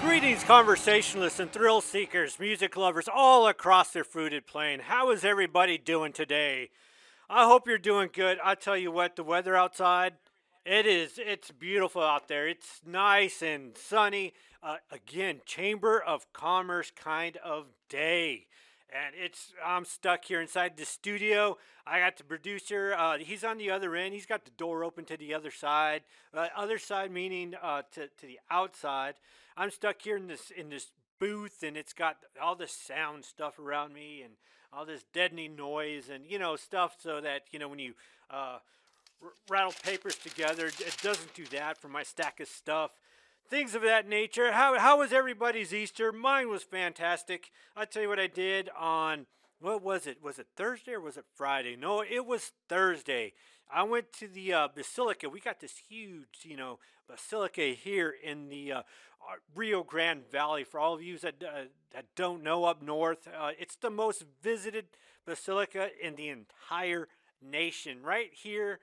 Greetings, conversationalists and thrill seekers, music lovers all across the fruited plain. How is everybody doing today? I hope you're doing good. I tell you what, the weather outside, it's beautiful out there. It's nice and sunny. Again, Chamber of Commerce kind of day. And I'm stuck here inside the studio. I got the producer. He's on the other end. He's got the door open to the other side meaning to the outside. I'm stuck here in this booth, and it's got all this sound stuff around me, and all this deadening noise, and stuff so that when you uh, rattle papers together, it doesn't do that for my stack of stuff. Things of that nature. How was everybody's Easter? Mine was fantastic. I'll tell you what I did on, what was it? Was it Thursday or was it Friday? No, it was Thursday. I went to the Basilica. We got this huge, basilica here in the Rio Grande Valley. For all of you that don't know, up north, it's the most visited basilica in the entire nation, right here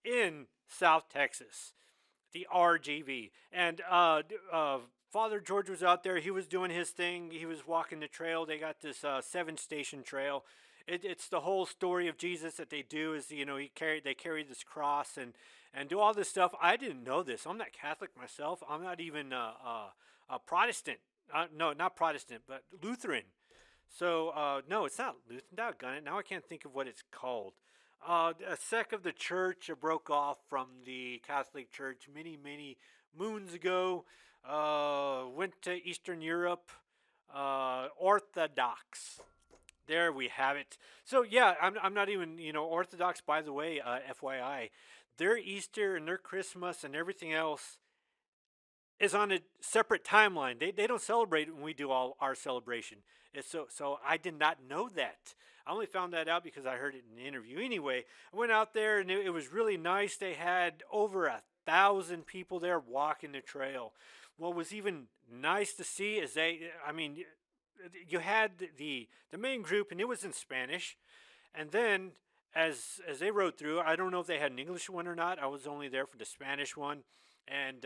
in South Texas, the RGV. And Father George was out there. He was doing his thing. He was walking the trail. They got this seven station trail. It's the whole story of Jesus that they do. Is they carry this cross and do all this stuff. I didn't know this. I'm not Catholic myself. I'm not even a Protestant. No, not Protestant, but Lutheran. So no, it's not Lutheran. Doggone it. Now I can't think of what it's called. A sect of the church broke off from the Catholic Church many, many moons ago. Went to Eastern Europe. Orthodox. There we have it. So yeah, I'm not even Orthodox. By the way, FYI, their Easter and their Christmas and everything else is on a separate timeline. They don't celebrate when we do all our celebration. So I did not know that. I only found that out because I heard it in an interview. Anyway, I went out there and it was really nice. They had over 1,000 people there walking the trail. What was even nice to see is you had the main group, and it was in Spanish, and then as they rode through, I don't know if they had an English one or not. I was only there for the Spanish one, and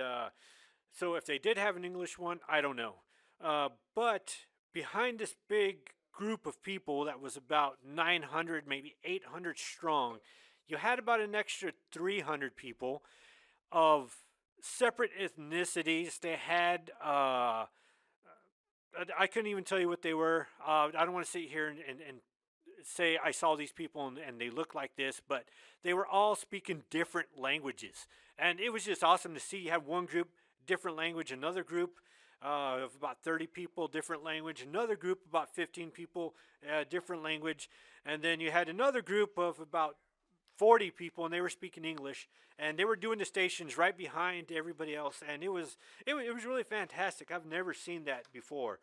so if they did have an English one, I don't know. But behind this big group of people that was about 900, maybe 800 strong, you had about an extra 300 people of separate ethnicities. They had, I couldn't even tell you what they were. I don't want to sit here and say I saw these people and they look like this, but they were all speaking different languages. And it was just awesome to see. You have one group, different language, another group of about 30 people, different language, another group, about 15 people, different language. And then you had another group of about 40 people, and they were speaking English, and they were doing the stations right behind everybody else, and it was really fantastic. I've never seen that before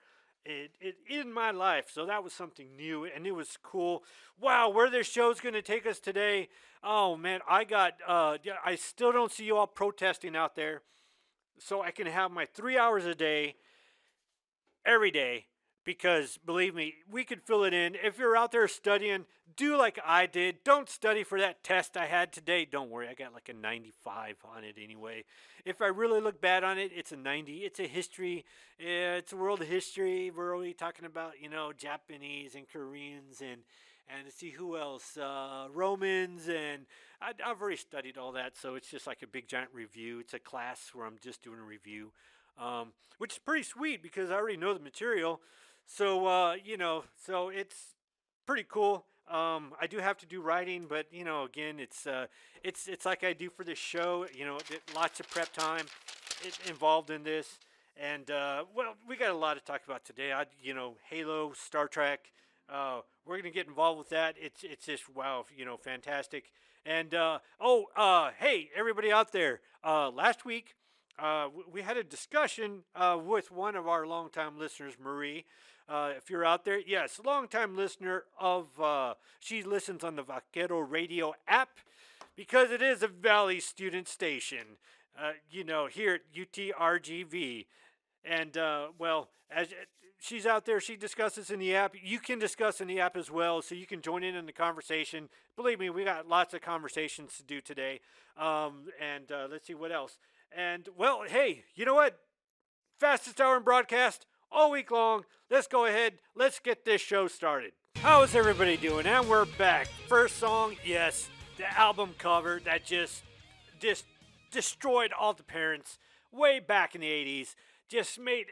in my life, so that was something new, and it was cool. Wow, where this show's going to take us today? Oh man, I still don't see you all protesting out there, so I can have my 3 hours a day every day, because believe me, we could fill it in. If you're out there studying, do like I did. Don't study for that test I had today. Don't worry, I got like a 95 on it anyway. If I really look bad on it, it's a 90. It's a history. It's a world history. We're only talking about Japanese and Koreans and let's see who else. Romans, and I've already studied all that, so it's just like a big giant review. It's a class where I'm just doing a review, which is pretty sweet because I already know the material. So so it's pretty cool. I do have to do writing, but again, it's like I do for this show. Lots of prep time involved in this, and well, we got a lot to talk about today. Halo, Star Trek. We're gonna get involved with that. It's just wow, fantastic. And hey, everybody out there! Last week, we had a discussion with one of our longtime listeners, Marie. If you're out there, yes, longtime listener of, she listens on the Vaquero Radio app because it is a Valley student station, here at UTRGV. And, well, as she's out there, she discusses in the app. You can discuss in the app as well, so you can join in the conversation. Believe me, we got lots of conversations to do today. And let's see what else. And, well, hey, you know what? Fastest hour in broadcast all week long. Let's go ahead. Let's get this show started. How is everybody doing? And we're back. First song, yes, the album cover that just destroyed all the parents way back in the 80s. Just made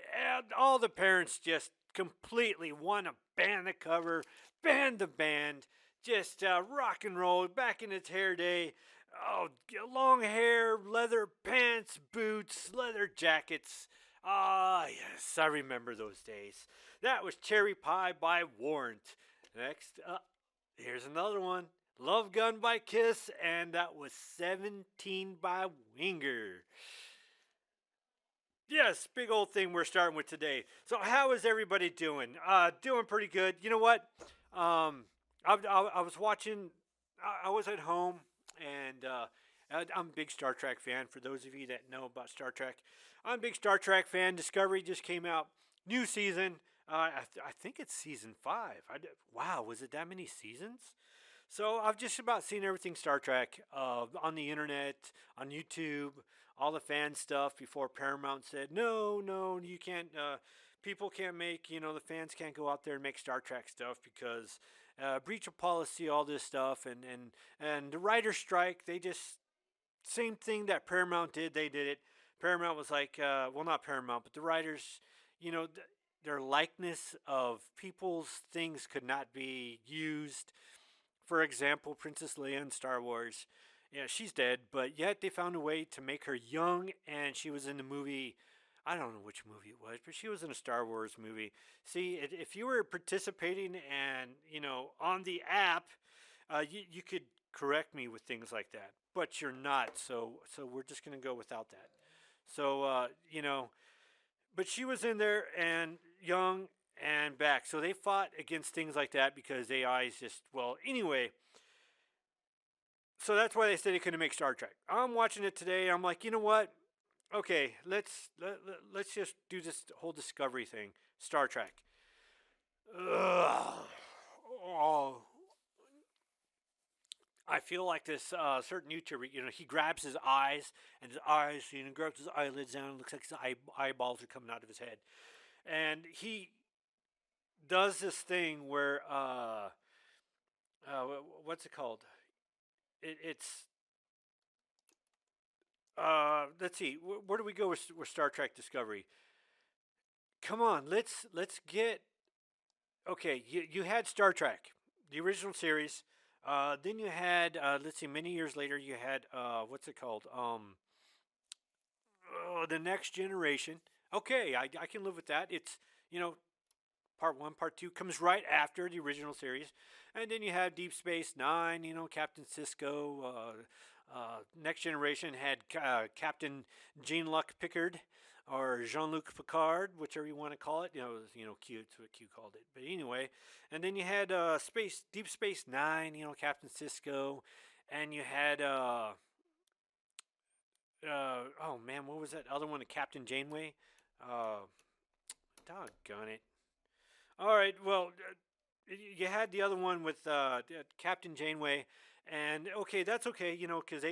all the parents just completely want to ban the cover, ban the band, just rock and roll back in its hair day. Oh, long hair, leather pants, boots, leather jackets. Ah, yes, I remember those days. That was Cherry Pie by Warrant. Next up, here's another one. Love Gun by Kiss, and that was 17 by Winger. Yes, big old thing we're starting with today. So, how is everybody doing? Doing pretty good. You know what? I was watching. I was at home, and I'm a big Star Trek fan. For those of you that know about Star Trek, I'm a big Star Trek fan. Discovery just came out, new season. I think it's season 5. Wow, was it that many seasons? So I've just about seen everything Star Trek on the internet, on YouTube, all the fan stuff before Paramount said, no, no, you can't, people can't make, the fans can't go out there and make Star Trek stuff because breach of policy, all this stuff. And the writer's strike, they just, same thing that Paramount did, they did it. Paramount was like, well, not Paramount, but the writers, you know, their likeness of people's things could not be used. For example, Princess Leia in Star Wars. Yeah, she's dead, but yet they found a way to make her young, and she was in the movie. I don't know which movie it was, but she was in a Star Wars movie. See, if you were participating and on the app, you could correct me with things like that, but you're not. So we're just gonna go without that. So but she was in there and young and back. So they fought against things like that because AI's just, well, anyway. So that's why they said they couldn't make Star Trek. I'm watching it today. I'm like, you know what? Okay, let's just do this whole Discovery thing. Star Trek. Ugh. Oh, I feel like this certain YouTuber, he grabs his eyes, and his eyes, grabs his eyelids down, and looks like his eyeballs are coming out of his head. And he does this thing where, what's it called? It's, let's see, where do we go with Star Trek Discovery? Come on, let's get, okay, you had Star Trek, the original series. Then you had, let's see, many years later, you had, what's it called? The Next Generation. Okay, I can live with that. It's, part 1, part 2 comes right after the original series. And then you have Deep Space Nine, Captain Cisco. Next Generation had Captain Jean-Luc Picard or Jean-Luc Picard, whichever you want to call it. Q, it's what Q called it. But anyway, and then you had Deep Space Nine, Captain Cisco, and you had oh man, what was that other one? Captain Janeway. Uh, Doggone it. All right, well, you had the other one with Captain Janeway, and okay, that's okay, because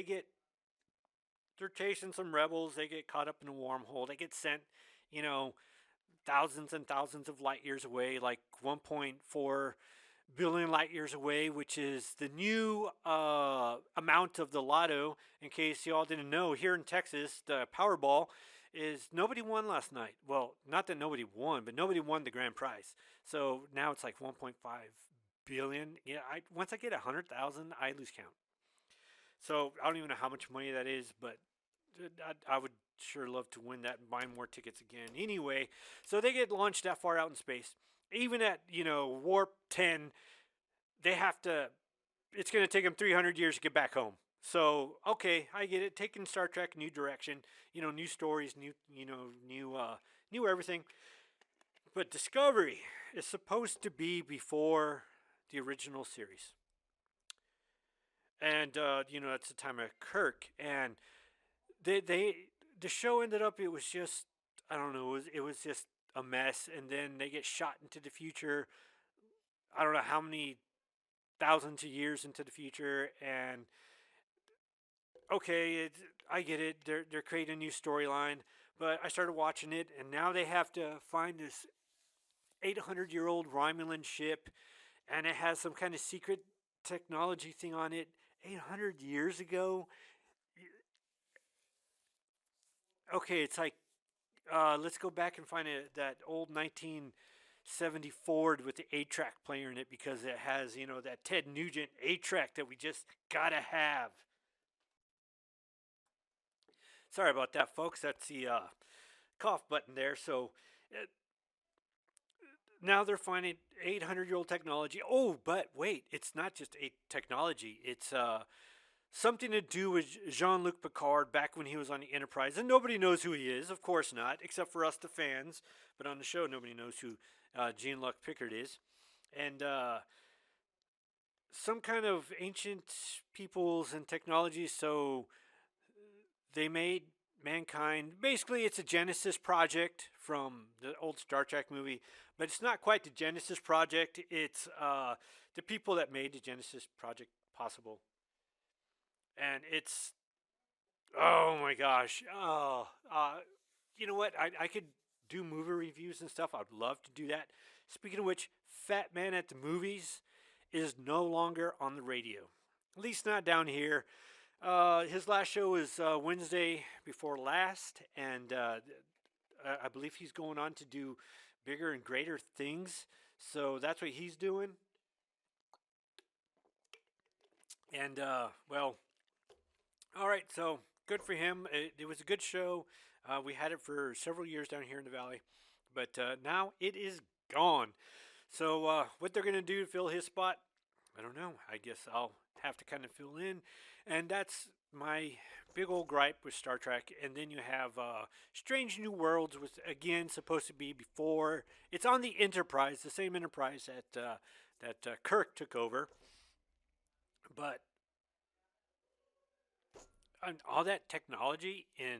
they're chasing some rebels. They get caught up in a wormhole. They get sent, you know, thousands and thousands of light years away, like 1.4 billion light years away, which is the new amount of the lotto. In case you all didn't know, here in Texas, the Powerball is nobody won last night. Well, not that nobody won, but nobody won the grand prize. So now it's like 1.5 billion. Yeah, once I get 100,000, I lose count. So I don't even know how much money that is, but I would sure love to win that and buy more tickets again. Anyway, so they get launched that far out in space. Even at warp 10, they have to. It's going to take them 300 years to get back home. So okay, I get it. Taking Star Trek new direction, new stories, new everything. But Discovery is supposed to be before the original series, and it's the time of Kirk, and they the show ended up. It was just, I don't know. It was just a mess, and then they get shot into the future. I don't know how many thousands of years into the future, and okay, I get it. They're creating a new storyline, But I started watching it, and now they have to find this 800-year-old Romulan ship, and it has some kind of secret technology thing on it. 800 years ago. Okay, it's like let's go back and find that old 1970 Ford with the 8-track player in it because it has, that Ted Nugent 8-track that we just gotta have. Sorry about that, folks. That's the cough button there. So uh, now they're finding 800-year-old technology. Oh, but wait, it's not just a technology. It's something to do with Jean-Luc Picard back when he was on the Enterprise, and nobody knows who he is. Of course not, except for us, the fans. But on the show, nobody knows who Jean-Luc Picard is, and some kind of ancient peoples and technologies. So they made mankind. Basically, it's a Genesis project from the old Star Trek movie, but it's not quite the Genesis project. It's the people that made the Genesis project possible, and it's oh my gosh. Oh, you know what? I could do movie reviews and stuff. I'd love to do that. Speaking of which, Fat Man at the Movies is no longer on the radio. At least not down here. His last show was Wednesday before last, and I believe he's going on to do bigger and greater things. So that's what he's doing. And, well, all right, so good for him. It was a good show. We had it for several years down here in the valley, but now it is gone. So what they're going to do to fill his spot, I don't know. I guess I'll have to kind of fill in, and that's my big old gripe with Star Trek. And then you have Strange New Worlds, was again supposed to be before. It's on the Enterprise, the same Enterprise that Kirk took over, but all that technology in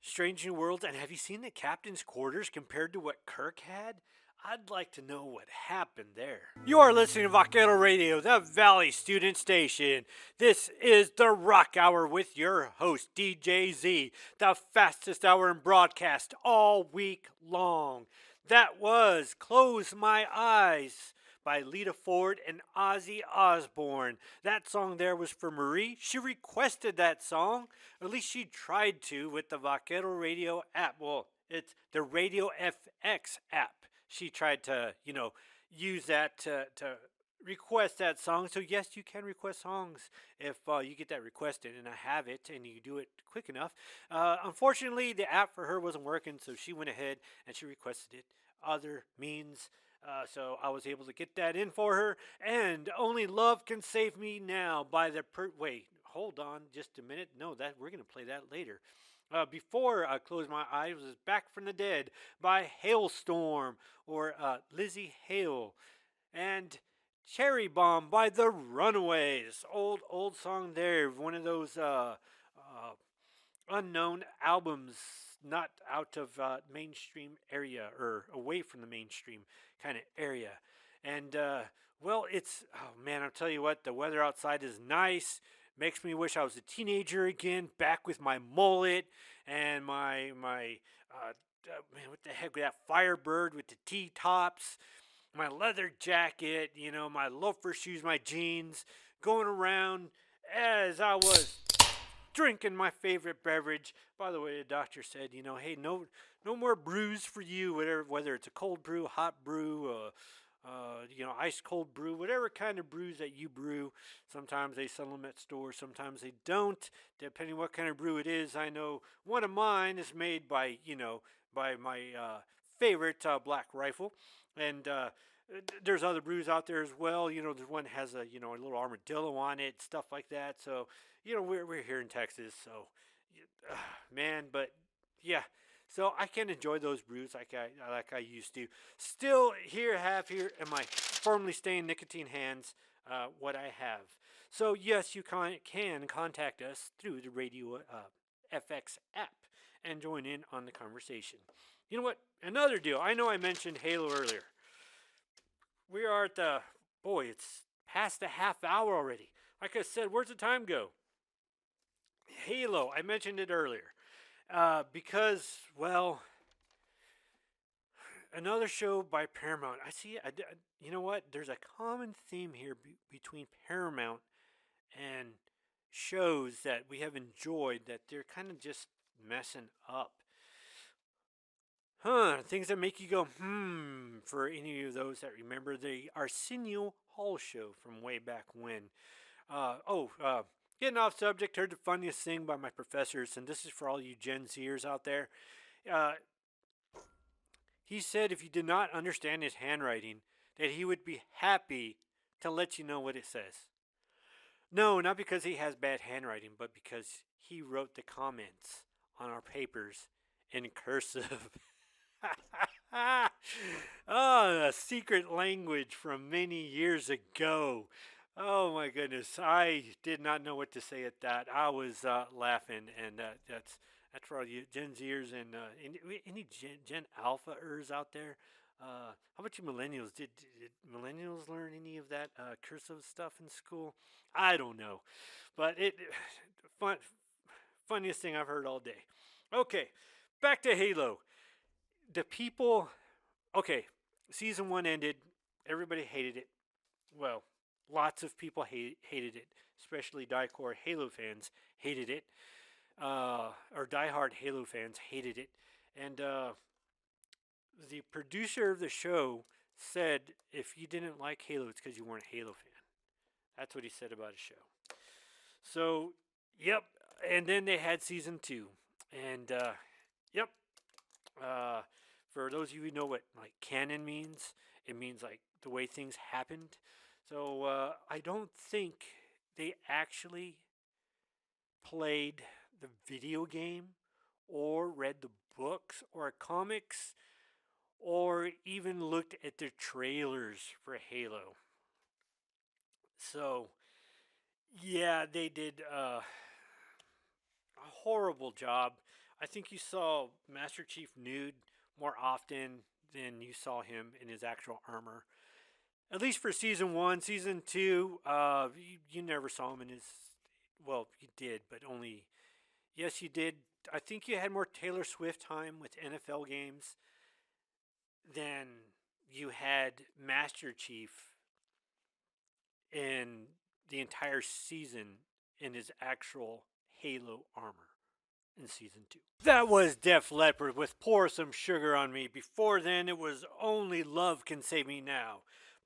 Strange New Worlds, and have you seen the captain's quarters compared to what Kirk had? I'd like to know what happened there. You are listening to Vaquero Radio, the Valley Student Station. This is the Rock Hour with your host, DJ Z, the fastest hour in broadcast all week long. That was Close My Eyes by Lita Ford and Ozzy Osbourne. That song there was for Marie. She requested that song, or at least she tried to with the Vaquero Radio app. Well, it's the Radio FX app. She tried to, use that to request that song. So yes, you can request songs if you get that requested, and I have it, and you do it quick enough. Unfortunately, the app for her wasn't working, so she went ahead and she requested it other means. So I was able to get that in for her. And Only Love Can Save Me Now by the wait, hold on just a minute. No, that we're gonna play that later. Before I Close My Eyes was Back from the Dead by Hailstorm, or Lizzie Hale. And Cherry Bomb by The Runaways. Old song there. One of those unknown albums, not out of mainstream area or away from the mainstream kind of area. And well, oh man, I'll tell you what, the weather outside is nice. Makes me wish I was a teenager again, back with my mullet and my man, what the heck, with that Firebird with the T-tops, my leather jacket, my loafer shoes, my jeans, going around as I was drinking my favorite beverage. By the way, the doctor said, hey, no more brews for you, whether it's a cold brew, hot brew, ice cold brew, whatever kind of brews that you brew. Sometimes they sell them at stores, sometimes they don't, depending what kind of brew it is. I know one of mine is made by my favorite Black Rifle, and there's other brews out there as well. There's one that has a little armadillo on it, stuff like that. So we're here in Texas, so man, but yeah. So I can enjoy those brews like I used to. Still have here in my firmly stained nicotine hands what I have. So yes, you can contact us through the Radio FX app and join in on the conversation. You know what? Another deal. I know I mentioned Halo earlier. We are at it's past the half hour already. Like I said, where's the time go? Halo, I mentioned it earlier. Because, well, another show by Paramount. You know what? There's a common theme here between Paramount and shows that we have enjoyed that they're kind of just messing up. Things that make you go, for any of those that remember the Arsenio Hall show from way back when. Getting off subject, heard the funniest thing by my professors, and this is for all you Gen Zers out there. Uh, he said if you did not understand his handwriting, that he would be happy to let you know what it says. No, not because he has bad handwriting, but because he wrote the comments on our papers in cursive. Oh, a secret language from many years ago. Oh my goodness, I did not know what to say at that. I was laughing, and that's for all you Gen Zers and any Gen Alpha-ers out there. How about you millennials? Did millennials learn any of that cursive stuff in school? I don't know, but fun, funniest thing I've heard all day. Okay, back to Halo. The people. Okay, season one ended. Everybody hated it. Well, lots of people hated it, especially die-core Halo fans hated it, or die-hard Halo fans hated it. And the producer of the show said if you didn't like Halo, it's because you weren't a Halo fan. That's what he said about his show. So, yep. And then they had season two. And, yep. Uh, for those of you who know what like canon means, it means like the way things happened. So I don't think they actually played the video game or read the books or comics or even looked at the trailers for Halo. So yeah, they did a horrible job. I think you saw Master Chief nude more often than you saw him in his actual armor. At least for season one. Season two, you never saw him in his. Well, you did, but only. Yes, you did. I think you had more Taylor Swift time with NFL games than you had Master Chief in the entire season in his actual Halo armor in season two. That was Def Leppard with Pour Some Sugar on Me. Before then, it was Only Love Can Save Me Now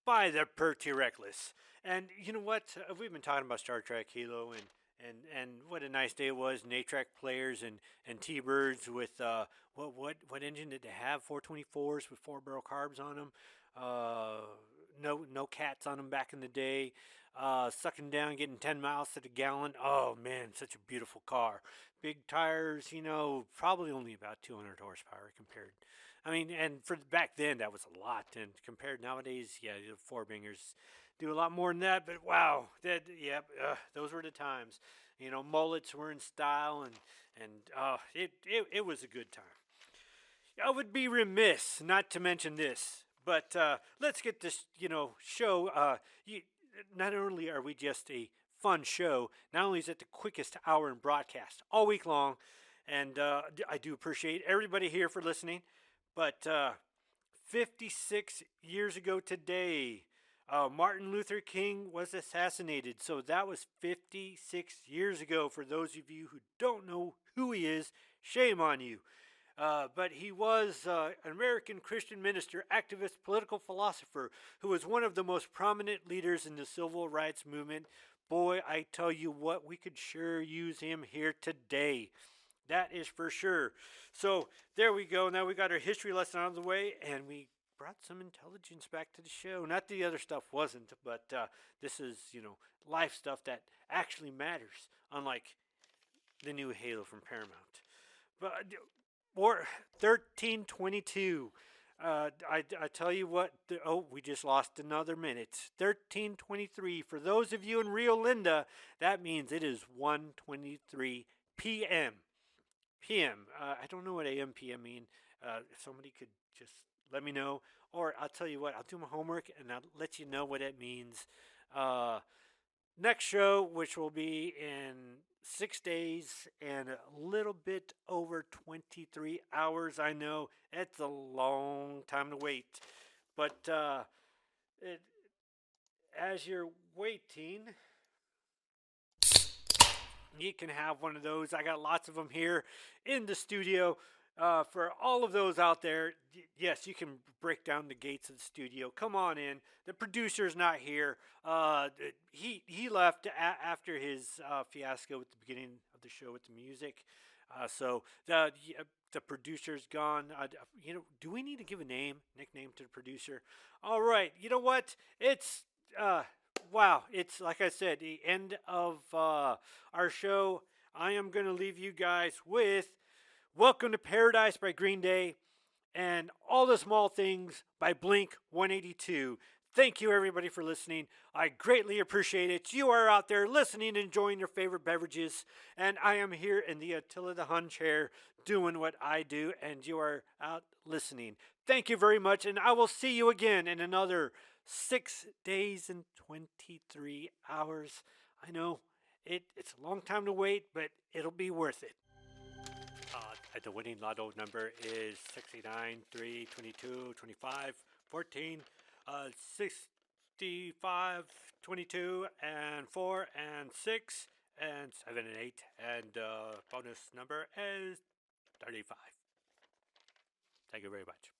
by the Pretty Reckless. And you know what? We've been talking about Star Trek Halo and what a nice day it was. Natrac players and T-Birds with what engine did they have? 424s with 4-barrel carbs on them. No cats on them back in the day. Sucking down, getting 10 miles to the gallon. Oh man, such a beautiful car. Big tires, probably only about 200 horsepower compared. I mean, and for back then that was a lot, and compared nowadays, yeah, the four bangers do a lot more than that. But wow, those were the times. Mullets were in style, and it was a good time. I would be remiss not to mention this, but let's get this show. Not only are we just a fun show, not only is it the quickest hour in broadcast all week long, and I do appreciate everybody here for listening, but 56 years ago today, Martin Luther King was assassinated. So that was 56 years ago. For those of you who don't know who he is, shame on you. But he was an American Christian minister, activist, political philosopher who was one of the most prominent leaders in the civil rights movement. Boy, I tell you what, we could sure use him here today. That is for sure. So there we go. Now we got our history lesson out of the way, and we brought some intelligence back to the show. Not the other stuff wasn't, but this is, life stuff that actually matters, unlike the new Halo from Paramount. But or 1322. I tell you what. We just lost another minute. 1323. For those of you in Rio Linda, that means it is 1:23 p.m. I don't know what AM PM mean. If somebody could just let me know, or I'll tell you what. I'll do my homework and I'll let you know what it means. next show, which will be in 6 days and a little bit over 23 hours. I know it's a long time to wait, but it, as you're waiting, you can have one of those. I got lots of them here in the studio. For all of those out there, yes, you can break down the gates of the studio. Come on in. The producer's not here. He left after his fiasco at the beginning of the show with the music. So the producer's gone. Do we need to give a nickname to the producer? All right. You know what? It's wow. It's like I said, the end of our show. I am going to leave you guys with Welcome to Paradise by Green Day and All the Small Things by Blink 182. Thank you, everybody, for listening. I greatly appreciate it. You are out there listening, enjoying your favorite beverages, and I am here in the Attila the Hun chair doing what I do, and you are out listening. Thank you very much, and I will see you again in another 6 days and 23 hours. I know it's a long time to wait, but it'll be worth it. The winning lotto number is 69, 3, 22, 25, 14, 65, 22, and 4, and 6, and 7, and 8. And bonus number is 35. Thank you very much.